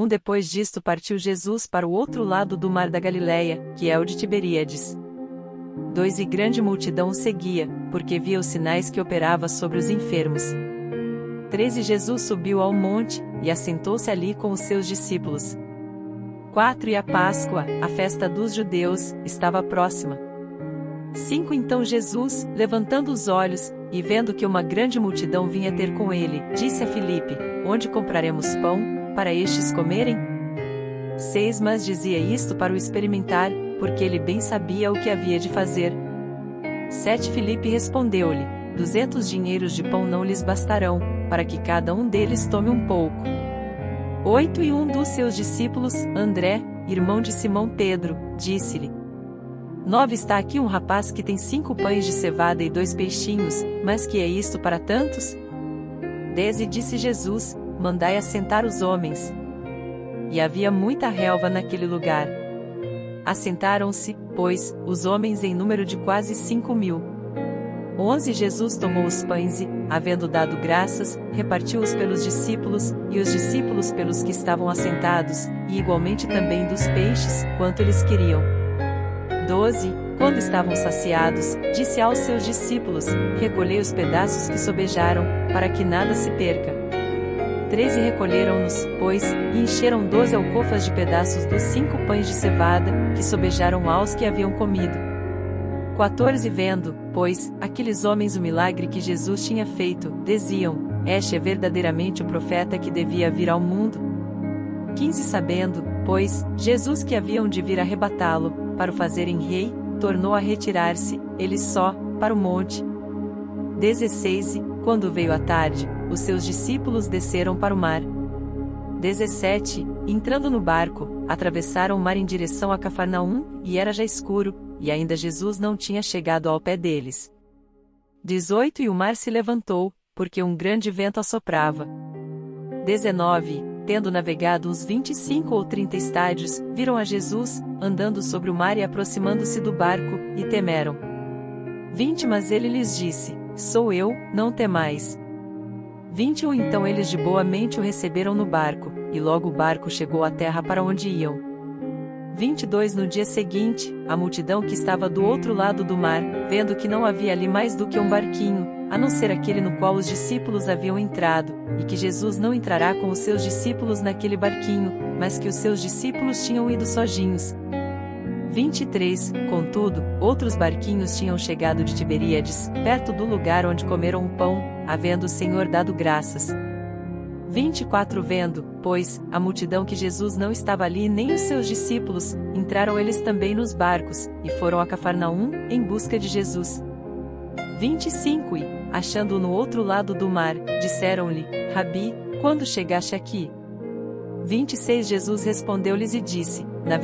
Depois disto partiu Jesus para o outro lado do mar da Galileia, que é o de Tiberíades. 2 E grande multidão o seguia, porque via os sinais que operava sobre os enfermos. 3 E Jesus subiu ao monte, e assentou-se ali com os seus discípulos. 4 E a Páscoa, a festa dos judeus, estava próxima. 5 Então Jesus, levantando os olhos, e vendo que uma grande multidão vinha ter com ele, disse a Filipe: Onde compraremos pão, para estes comerem? 6 Mas dizia isto para o experimentar, porque ele bem sabia o que havia de fazer. 7 Filipe respondeu-lhe: 200 dinheiros de pão não lhes bastarão, para que cada um deles tome um pouco. 8 E um dos seus discípulos, André, irmão de Simão Pedro, disse-lhe: 9 Está aqui um rapaz que tem 5 pães de cevada e 2 peixinhos, mas que é isto para tantos? 10 E disse Jesus: Mandai assentar os homens. E havia muita relva naquele lugar. Assentaram-se, pois, os homens em número de quase 5.000. 11 Jesus tomou os pães e, havendo dado graças, repartiu-os pelos discípulos, e os discípulos pelos que estavam assentados, e igualmente também dos peixes, quanto eles queriam. 12 Quando estavam saciados, disse aos seus discípulos: Recolhei os pedaços que sobejaram, para que nada se perca. 13 Recolheram-nos, pois, e encheram 12 alcofas de pedaços dos 5 pães de cevada, que sobejaram aos que haviam comido. 14 Vendo, pois, aqueles homens o milagre que Jesus tinha feito, diziam: Este é verdadeiramente o profeta que devia vir ao mundo. 15 Sabendo, pois, Jesus que haviam de vir arrebatá-lo, para o fazerem rei, tornou a retirar-se, ele só, para o monte. 16 Quando veio a tarde, os seus discípulos desceram para o mar. 17 Entrando no barco, atravessaram o mar em direção a Cafarnaum, e era já escuro, e ainda Jesus não tinha chegado ao pé deles. 18 E o mar se levantou, porque um grande vento assoprava. 19 Tendo navegado uns 25 ou 30 estádios, viram a Jesus, andando sobre o mar e aproximando-se do barco, e temeram. 20 Mas ele lhes disse: Sou eu, não temais. 21 Então eles de boa mente o receberam no barco, e logo o barco chegou à terra para onde iam. 22 No dia seguinte, a multidão que estava do outro lado do mar, vendo que não havia ali mais do que um barquinho, a não ser aquele no qual os discípulos haviam entrado, e que Jesus não entrará com os seus discípulos naquele barquinho, mas que os seus discípulos tinham ido sozinhos. 23 Contudo, outros barquinhos tinham chegado de Tiberíades, perto do lugar onde comeram o pão, havendo o Senhor dado graças. 24 Vendo, pois, a multidão que Jesus não estava ali nem os seus discípulos, entraram eles também nos barcos, e foram a Cafarnaum, em busca de Jesus. 25 E, achando-o no outro lado do mar, disseram-lhe: Rabi, quando chegaste aqui? 26 Jesus respondeu-lhes e disse: na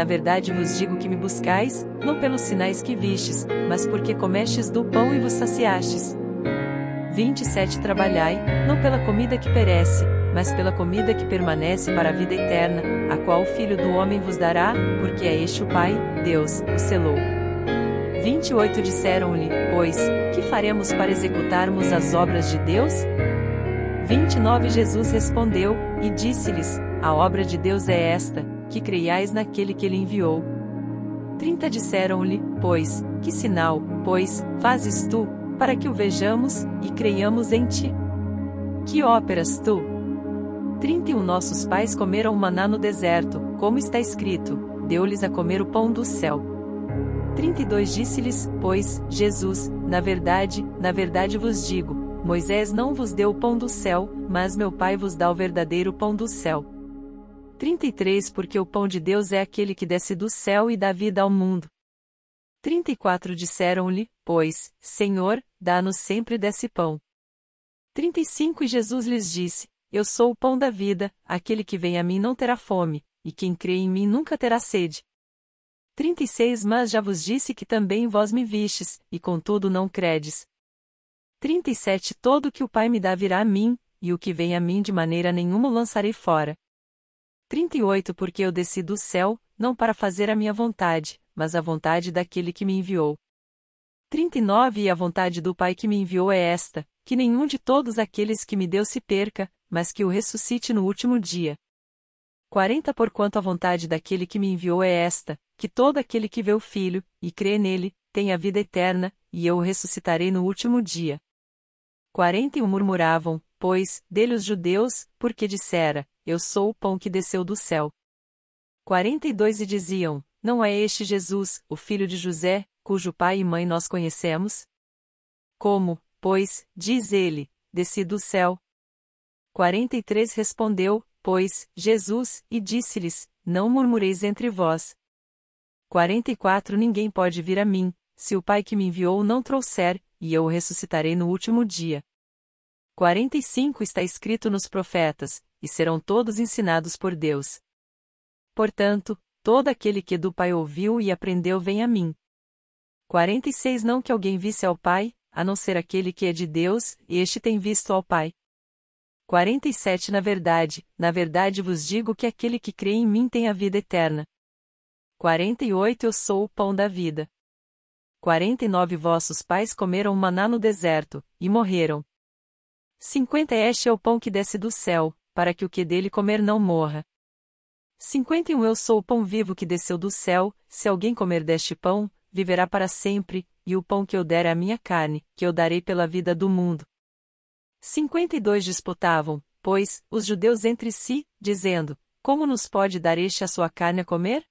verdade vos digo que me buscais, não pelos sinais que vistes, mas porque comestes do pão e vos saciastes. 27 Trabalhai, não pela comida que perece, mas pela comida que permanece para a vida eterna, a qual o Filho do Homem vos dará, porque é este o Pai, Deus, o selou. 28 Disseram-lhe, pois, que faremos para executarmos as obras de Deus? 29 Jesus respondeu, e disse-lhes, a obra de Deus é esta, que creiais naquele que ele enviou. 30 Disseram-lhe, pois, que sinal, pois, fazes tu, para que o vejamos, e creiamos em ti? Que óperas tu? 31 Nossos pais comeram o maná no deserto, como está escrito, deu-lhes a comer o pão do céu. 32 Disse-lhes, pois, Jesus, na verdade vos digo, Moisés não vos deu o pão do céu, mas meu Pai vos dá o verdadeiro pão do céu. 33 Porque o pão de Deus é aquele que desce do céu e dá vida ao mundo. 34 Disseram-lhe, pois, Senhor, dá-nos sempre desse pão. 35 E Jesus lhes disse, eu sou o pão da vida, aquele que vem a mim não terá fome, e quem crê em mim nunca terá sede. 36 Mas já vos disse que também vós me vistes, e contudo não credes. 37 Todo o que o Pai me dá virá a mim, e o que vem a mim de maneira nenhuma o lançarei fora. 38 Porque eu desci do céu, não para fazer a minha vontade, mas a vontade daquele que me enviou. 39 E a vontade do Pai que me enviou é esta, que nenhum de todos aqueles que me deu se perca, mas que o ressuscite no último dia. 40 Porquanto a vontade daquele que me enviou é esta, que todo aquele que vê o Filho, e crê nele, tem a vida eterna, e eu o ressuscitarei no último dia. 41 Murmuravam, pois, dele os judeus, porque dissera, eu sou o pão que desceu do céu. 42 E diziam, não é este Jesus, o filho de José, cujo pai e mãe nós conhecemos? Como, pois, diz ele, desci do céu? 43 Respondeu, pois, Jesus, e disse-lhes, não murmureis entre vós. 44 Ninguém pode vir a mim, se o Pai que me enviou não trouxer, e eu o ressuscitarei no último dia. 45 Está escrito nos profetas, e serão todos ensinados por Deus. Portanto, todo aquele que do Pai ouviu e aprendeu vem a mim. 46 Não que alguém visse ao Pai, a não ser aquele que é de Deus, e este tem visto ao Pai. 47 Na verdade vos digo que aquele que crê em mim tem a vida eterna. 48 Eu sou o pão da vida. 49 Vossos pais comeram maná no deserto, e morreram. 50 Este é o pão que desce do céu, para que o que dele comer não morra. 51 Eu sou o pão vivo que desceu do céu, se alguém comer deste pão, viverá para sempre, e o pão que eu der é a minha carne, que eu darei pela vida do mundo. 52 Disputavam, pois, os judeus entre si, dizendo, como nos pode dar este a sua carne a comer?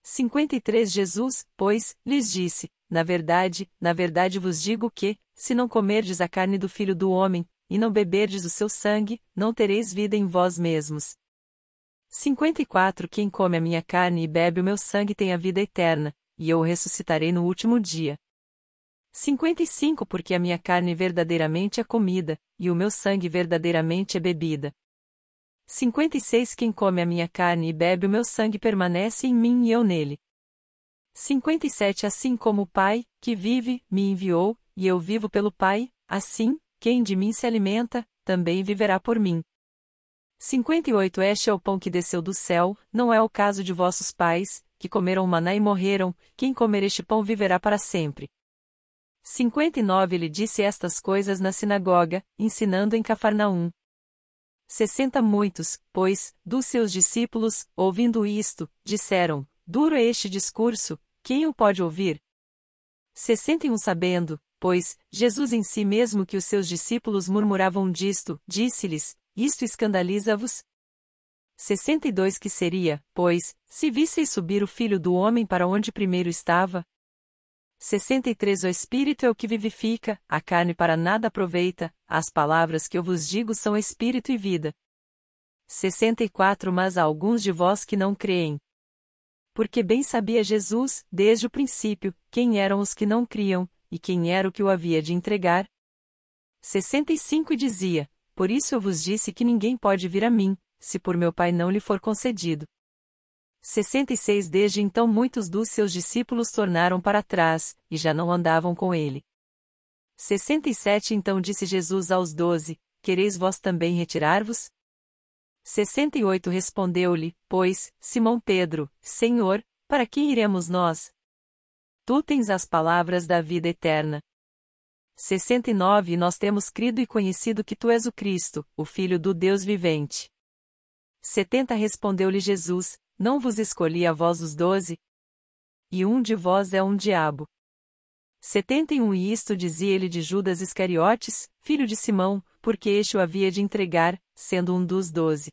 53 Jesus, pois, lhes disse, na verdade vos digo que, se não comerdes a carne do Filho do Homem, e não beberdes o seu sangue, não tereis vida em vós mesmos. 54 Quem come a minha carne e bebe o meu sangue tem a vida eterna, e eu o ressuscitarei no último dia. 55 Porque a minha carne verdadeiramente é comida, e o meu sangue verdadeiramente é bebida. 56 Quem come a minha carne e bebe o meu sangue permanece em mim e eu nele. 57 Assim como o Pai, que vive, me enviou, e eu vivo pelo Pai, assim, quem de mim se alimenta, também viverá por mim. 58 Este é o pão que desceu do céu, não é o caso de vossos pais, que comeram maná e morreram, quem comer este pão viverá para sempre. 59 Ele disse estas coisas na sinagoga, ensinando em Cafarnaum. 60 Muitos, pois, dos seus discípulos, ouvindo isto, disseram, duro é este discurso, quem o pode ouvir? 61 Sabendo, pois, Jesus em si mesmo que os seus discípulos murmuravam disto, disse-lhes, isto escandaliza-vos? 62 Que seria, pois, se visseis subir o Filho do Homem para onde primeiro estava? 63 O Espírito é o que vivifica, a carne para nada aproveita, as palavras que eu vos digo são Espírito e vida. 64 Mas há alguns de vós que não creem. Porque bem sabia Jesus, desde o princípio, quem eram os que não criam, e quem era o que o havia de entregar. 65 E dizia, por isso eu vos disse que ninguém pode vir a mim, se por meu Pai não lhe for concedido. 66 Desde então muitos dos seus discípulos tornaram para trás, e já não andavam com ele. 67 Então disse Jesus aos 12, quereis vós também retirar-vos? 68 Respondeu-lhe, pois, Simão Pedro, Senhor, para que iremos nós? Tu tens as palavras da vida eterna. 69 E nós temos crido e conhecido que tu és o Cristo, o Filho do Deus vivente. 70 Respondeu-lhe Jesus, não vos escolhi a vós os 12? E um de vós é um diabo. 71 E isto dizia ele de Judas Iscariotes, filho de Simão, porque este o havia de entregar, sendo um dos 12.